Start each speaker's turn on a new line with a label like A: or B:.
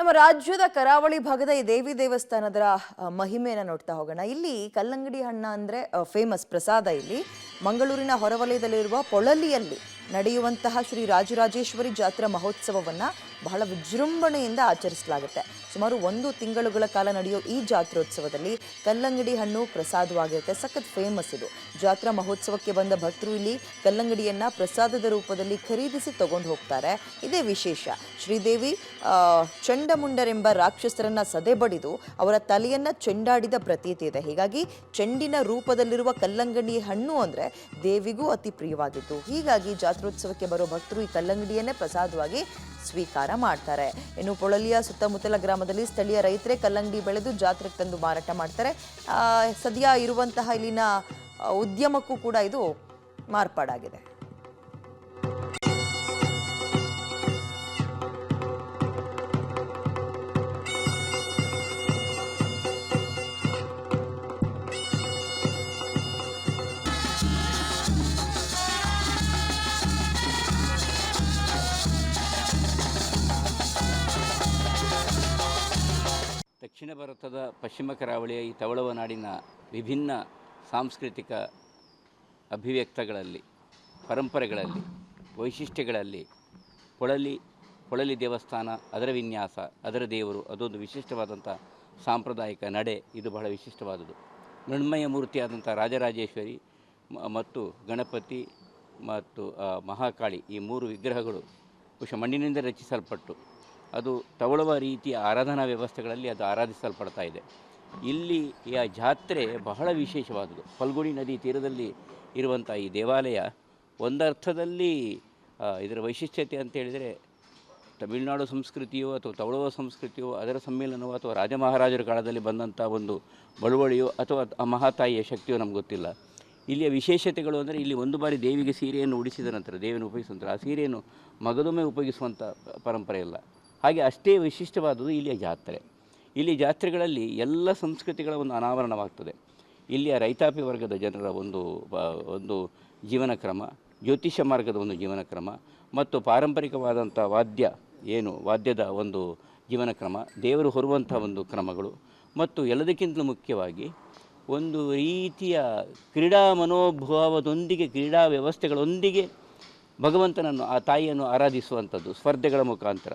A: ನಮ್ಮ ರಾಜ್ಯದ ಕರಾವಳಿ ಭಾಗದ ಈ ದೇವಿ ದೇವಸ್ಥಾನದ ಮಹಿಮೆಯನ್ನು ನೋಡ್ತಾ ಹೋಗೋಣ. ಇಲ್ಲಿ ಕಲ್ಲಂಗಡಿ ಹಣ್ಣ ಅಂದರೆ ಫೇಮಸ್ ಪ್ರಸಾದ. ಇಲ್ಲಿ ಮಂಗಳೂರಿನ ಹೊರವಲಯದಲ್ಲಿರುವ ಪೊಳಲಿಯಲ್ಲಿ ನಡೆಯುವಂತಹ ಶ್ರೀ ರಾಜರಾಜೇಶ್ವರಿ ಜಾತ್ರಾ ಮಹೋತ್ಸವವನ್ನು ಬಹಳ ವಿಜೃಂಭಣೆಯಿಂದ ಆಚರಿಸಲಾಗುತ್ತೆ. ಸುಮಾರು 1 ತಿಂಗಳುಗಳ ಕಾಲ ನಡೆಯೋ ಈ ಜಾತ್ರೋತ್ಸವದಲ್ಲಿ ಕಲ್ಲಂಗಡಿ ಹಣ್ಣು ಪ್ರಸಾದವಾಗಿರುತ್ತೆ. ಸಖತ್ ಫೇಮಸ್ ಇದು. ಜಾತ್ರಾ ಮಹೋತ್ಸವಕ್ಕೆ ಬಂದ ಭಕ್ತರು ಇಲ್ಲಿ ಕಲ್ಲಂಗಡಿಯನ್ನು ಪ್ರಸಾದದ ರೂಪದಲ್ಲಿ ಖರೀದಿಸಿ ತಗೊಂಡು ಹೋಗ್ತಾರೆ. ಇದೇ ವಿಶೇಷ. ಶ್ರೀದೇವಿ ಚಂಡಮುಂಡರೆಂಬ ರಾಕ್ಷಸರನ್ನ ಸದೆಬಡಿದು ಅವರ ತಲೆಯನ್ನ ಚೆಂಡಾಡಿದ ಪ್ರತೀತಿ ಇದೆ. ಹೀಗಾಗಿ ಚೆಂಡಿನ ರೂಪದಲ್ಲಿರುವ ಕಲ್ಲಂಗಡಿ ಹಣ್ಣು ಅಂದರೆ ದೇವಿಗೂ ಅತಿ ಪ್ರಿಯವಾಗಿತ್ತು. ಹೀಗಾಗಿ ಜಾತ್ರೋತ್ಸವಕ್ಕೆ ಬರೋ ಭಕ್ತರು ಈ ಕಲ್ಲಂಗಡಿಯನ್ನೇ ಪ್ರಸಾದವಾಗಿ ಸ್ವೀಕಾರ ಮಾಡ್ತಾರೆ. ಇನ್ನು ಪೊಳಲಿಯ ಸುತ್ತಮುತ್ತಲ ಗ್ರಾಮದಲ್ಲಿ ಸ್ಥಳೀಯ ರೈತರೇ ಕಲ್ಲಂಗಡಿ ಬೆಳೆದು ಜಾತ್ರೆಗೆ ತಂದು ಮಾರಾಟ ಮಾಡ್ತಾರೆ. ಸದ್ಯ ಇರುವಂತಹ ಇಲ್ಲಿನ ಉದ್ಯಮಕ್ಕೂ ಕೂಡ ಇದು ಮಾರ್ಪಾಡಾಗಿದೆ.
B: ದಕ್ಷಿಣ ಭಾರತದ ಪಶ್ಚಿಮ ಕರಾವಳಿಯ ಈ ತವಳವ ನಾಡಿನ ವಿಭಿನ್ನ ಸಾಂಸ್ಕೃತಿಕ ಅಭಿವ್ಯಕ್ತಗಳಲ್ಲಿ, ಪರಂಪರೆಗಳಲ್ಲಿ, ವೈಶಿಷ್ಟ್ಯಗಳಲ್ಲಿ ಪೊಳಲಿ ದೇವಸ್ಥಾನ, ಅದರ ವಿನ್ಯಾಸ, ಅದರ ದೇವರು, ಅದೊಂದು ವಿಶಿಷ್ಟವಾದಂಥ ಸಾಂಪ್ರದಾಯಿಕ ನಡೆ. ಇದು ಬಹಳ ವಿಶಿಷ್ಟವಾದುದು. ಮೃಣ್ಮಯ ಮೂರ್ತಿಯಾದಂಥ ರಾಜರಾಜೇಶ್ವರಿ ಮತ್ತು ಗಣಪತಿ ಮತ್ತು ಮಹಾಕಾಳಿ, ಈ 3 ವಿಗ್ರಹಗಳು ಬಹುಶಃ ಮಣ್ಣಿನಿಂದ ರಚಿಸಲ್ಪಟ್ಟು ಅದು ತವಳುವ ರೀತಿಯ ಆರಾಧನಾ ವ್ಯವಸ್ಥೆಗಳಲ್ಲಿ ಅದು ಆರಾಧಿಸಲ್ಪಡ್ತಾ ಇದೆ. ಇಲ್ಲಿಯ ಜಾತ್ರೆ ಬಹಳ ವಿಶೇಷವಾದುದು. ಫಲ್ಗುಣಿ ನದಿ ತೀರದಲ್ಲಿ ಇರುವಂಥ ಈ ದೇವಾಲಯ ಒಂದರ್ಥದಲ್ಲಿ ಇದರ ವೈಶಿಷ್ಟ್ಯತೆ ಅಂತ ಹೇಳಿದರೆ ತಮಿಳುನಾಡು ಸಂಸ್ಕೃತಿಯೋ ಅಥವಾ ತವಳುವ ಸಂಸ್ಕೃತಿಯೋ ಅದರ ಸಮ್ಮಿಲನವೋ ಅಥವಾ ರಾಜ ಮಹಾರಾಜರ ಕಾಲದಲ್ಲಿ ಬಂದಂಥ ಒಂದು ಬಳುವಳಿಯೋ ಅಥವಾ ಆ ಮಹಾತಾಯಿಯ ಶಕ್ತಿಯೋ ನಮ್ಗೆ ಗೊತ್ತಿಲ್ಲ. ಇಲ್ಲಿಯ ವಿಶೇಷತೆಗಳು ಅಂದರೆ ಇಲ್ಲಿ ಒಂದು ಬಾರಿ ದೇವಿಗೆ ಸೀರೆಯನ್ನು ಉಡಿಸಿದ ನಂತರ, ದೇವಿಯನ್ನು ಉಪಯೋಗಿಸುವಂಥ ಆ ಸೀರೆಯನ್ನು ಮಗದೊಮ್ಮೆ ಉಪಯೋಗಿಸುವಂಥ ಪರಂಪರೆ ಇಲ್ಲ. ಹಾಗೆ ಅಷ್ಟೇ ವಿಶಿಷ್ಟವಾದುದು ಇಲ್ಲಿಯ ಜಾತ್ರೆ. ಇಲ್ಲಿ ಜಾತ್ರೆಗಳಲ್ಲಿ ಎಲ್ಲ ಸಂಸ್ಕೃತಿಗಳ ಒಂದು ಅನಾವರಣವಾಗ್ತದೆ. ಇಲ್ಲಿಯ ರೈತಾಪಿ ವರ್ಗದ ಜನರ ಒಂದು ಜೀವನ ಕ್ರಮ, ಜ್ಯೋತಿಷ್ಯ ಮಾರ್ಗದ ಒಂದು ಜೀವನ ಕ್ರಮ ಮತ್ತು ಪಾರಂಪರಿಕವಾದಂಥ ವಾದ್ಯದ ಒಂದು ಜೀವನ ಕ್ರಮ, ದೇವರು ಹೊರುವಂಥ ಒಂದು ಕ್ರಮಗಳು ಮತ್ತು ಎಲ್ಲದಕ್ಕಿಂತಲೂ ಮುಖ್ಯವಾಗಿ ಒಂದು ರೀತಿಯ ಕ್ರೀಡಾ ಮನೋಭಾವದೊಂದಿಗೆ, ಕ್ರೀಡಾ ವ್ಯವಸ್ಥೆಗಳೊಂದಿಗೆ ಭಗವಂತನನ್ನು, ಆ ತಾಯಿಯನ್ನು ಆರಾಧಿಸುವಂಥದ್ದು ಸ್ಪರ್ಧೆಗಳ ಮುಖಾಂತರ.